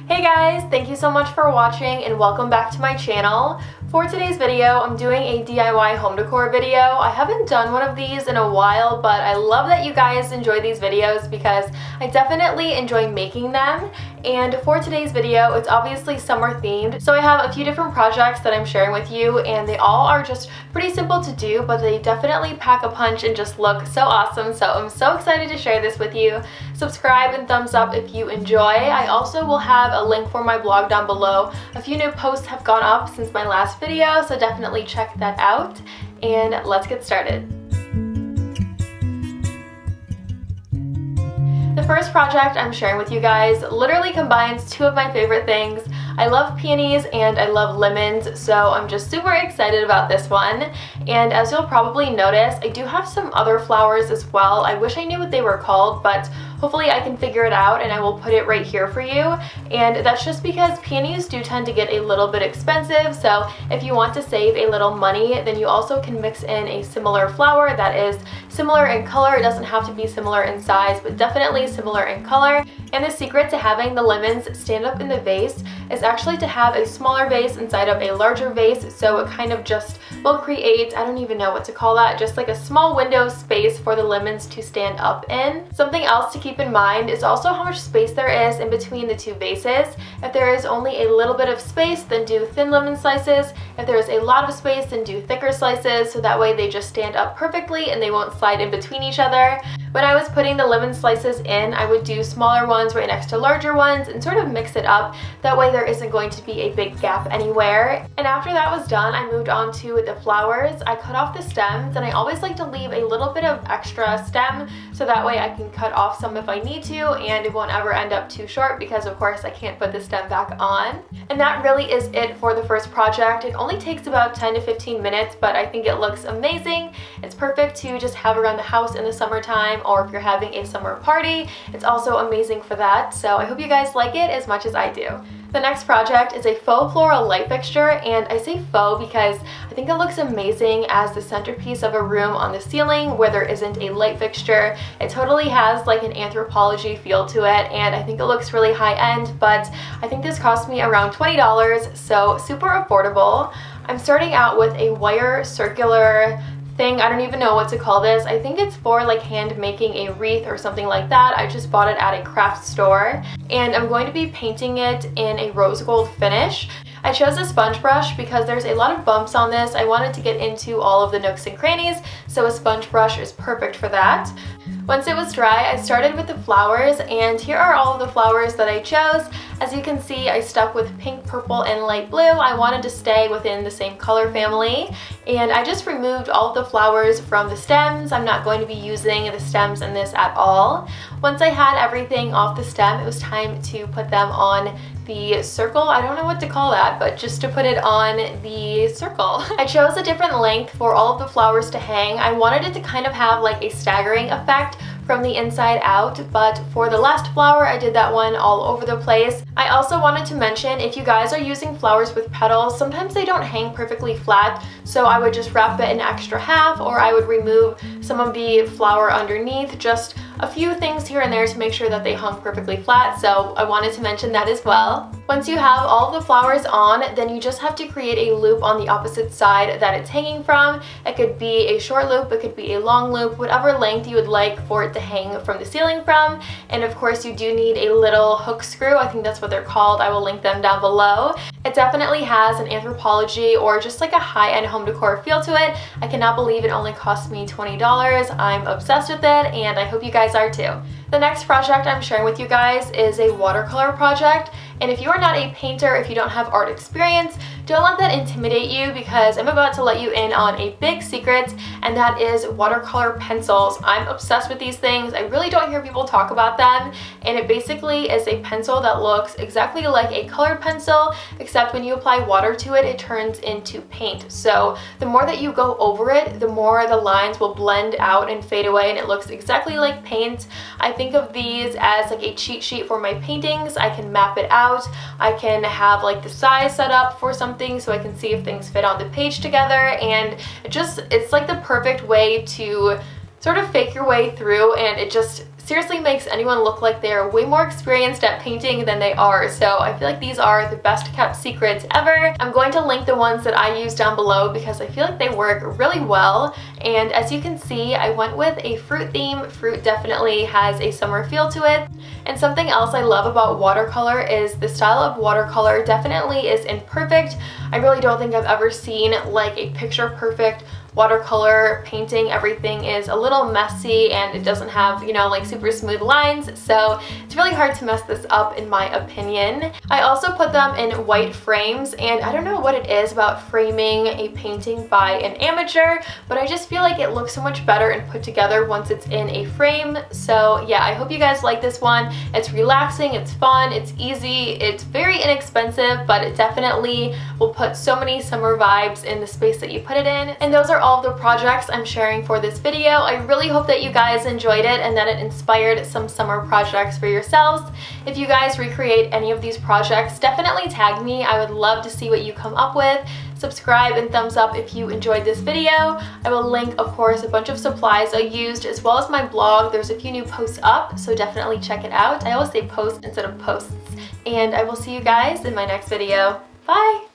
Hey guys, thank you so much for watching and welcome back to my channel. For today's video, I'm doing a DIY home decor video. I haven't done one of these in a while, but I love that you guys enjoy these videos because I definitely enjoy making them. And for today's video, it's obviously summer themed, so I have a few different projects that I'm sharing with you, and they all are just pretty simple to do, but they definitely pack a punch and just look so awesome. So I'm so excited to share this with you. Subscribe and thumbs up if you enjoy. I also will have a link for my blog down below. A few new posts have gone up since my last video, so definitely check that out. And let's get started. The first project I'm sharing with you guys literally combines two of my favorite things. I love peonies and I love lemons, so I'm just super excited about this one. And as you'll probably notice, I do have some other flowers as well. I wish I knew what they were called, but hopefully I can figure it out and I will put it right here for you. And that's just because peonies do tend to get a little bit expensive, so if you want to save a little money, then you also can mix in a similar flower that is similar in color. It doesn't have to be similar in size, but definitely similar in color. And the secret to having the lemons stand up in the vase is actually to have a smaller vase inside of a larger vase, so it kind of just will create, I don't even know what to call that, just like a small window space for the lemons to stand up in. Something else to keep in mind is also how much space there is in between the two vases. If there is only a little bit of space, then do thin lemon slices. If there is a lot of space, then do thicker slices, so that way they just stand up perfectly and they won't slide in between each other. When I was putting the lemon slices in, I would do smaller ones right next to larger ones and sort of mix it up. That way there isn't going to be a big gap anywhere. And after that was done, I moved on to the flowers. I cut off the stems, and I always like to leave a little bit of extra stem so that way I can cut off some if I need to, and it won't ever end up too short because of course I can't put the stem back on. And that really is it for the first project. It only takes about 10 to 15 minutes, but I think it looks amazing. It's perfect to just have around the house in the summertime, or if you're having a summer party, it's also amazing for that. So I hope you guys like it as much as I do. The next project is a faux floral light fixture, and I say faux because I think it looks amazing as the centerpiece of a room on the ceiling where there isn't a light fixture. It totally has like an anthropology feel to it, and I think it looks really high-end, but I think this cost me around $20, so super affordable. I'm starting out with a wire circular thing. I don't even know what to call this. I think it's for like hand making a wreath or something like that. I just bought it at a craft store, and I'm going to be painting it in a rose gold finish. I chose a sponge brush because there's a lot of bumps on this. I wanted to get into all of the nooks and crannies, so a sponge brush is perfect for that. Once it was dry, I started with the flowers, and here are all of the flowers that I chose. As you can see, I stuck with pink, purple, and light blue. I wanted to stay within the same color family, and I just removed all of the flowers from the stems. I'm not going to be using the stems in this at all. Once I had everything off the stem, it was time to put them on the circle. I don't know what to call that, but just to put it on the circle. I chose a different length for all of the flowers to hang. I wanted it to kind of have like a staggering effect from the inside out, but for the last flower, I did that one all over the place. I also wanted to mention, if you guys are using flowers with petals, sometimes they don't hang perfectly flat, so I would just wrap it an extra half, or I would remove some of the flower underneath, just a few things here and there to make sure that they hung perfectly flat, so I wanted to mention that as well. Once you have all of the flowers on, then you just have to create a loop on the opposite side that it's hanging from. It could be a short loop, it could be a long loop, whatever length you would like for it to hang from the ceiling from. And of course you do need a little hook screw. I think that's what they're called. I will link them down below. It definitely has an anthropology or just like a high-end home decor feel to it. I cannot believe it only cost me $20. I'm obsessed with it, and I hope you guys are too. The next project I'm sharing with you guys is a watercolor project, and if you are not a painter, if you don't have art experience, don't let that intimidate you, because I'm about to let you in on a big secret, and that is watercolor pencils. I'm obsessed with these things. I really don't hear people talk about them, and it basically is a pencil that looks exactly like a colored pencil, except when you apply water to it, it turns into paint. So the more that you go over it, the more the lines will blend out and fade away, and it looks exactly like paint. I think of these as like a cheat sheet for my paintings. I can map it out. I can have like the size set up for something so I can see if things fit on the page together, and it's like the perfect way to sort of fake your way through, and it just seriously makes anyone look like they're way more experienced at painting than they are. So I feel like these are the best kept secrets ever. I'm going to link the ones that I use down below because I feel like they work really well. And as you can see, I went with a fruit theme. Fruit definitely has a summer feel to it. And something else I love about watercolor is the style of watercolor definitely is imperfect. I really don't think I've ever seen like a picture perfect watercolor painting. Everything is a little messy and it doesn't have, you know, like super smooth lines, so it's really hard to mess this up in my opinion. I also put them in white frames, and I don't know what it is about framing a painting by an amateur, but I just feel like it looks so much better and put together once it's in a frame. So yeah, I hope you guys like this one. It's relaxing, it's fun, it's easy, it's very inexpensive, but it definitely will put so many summer vibes in the space that you put it in. And those are all of the projects I'm sharing for this video. I really hope that you guys enjoyed it and that it inspired some summer projects for yourselves. If you guys recreate any of these projects, definitely tag me. I would love to see what you come up with. Subscribe and thumbs up if you enjoyed this video. I will link, of course, a bunch of supplies I used as well as my blog. There's a few new posts up, so definitely check it out. I always say post instead of posts. And I will see you guys in my next video. Bye!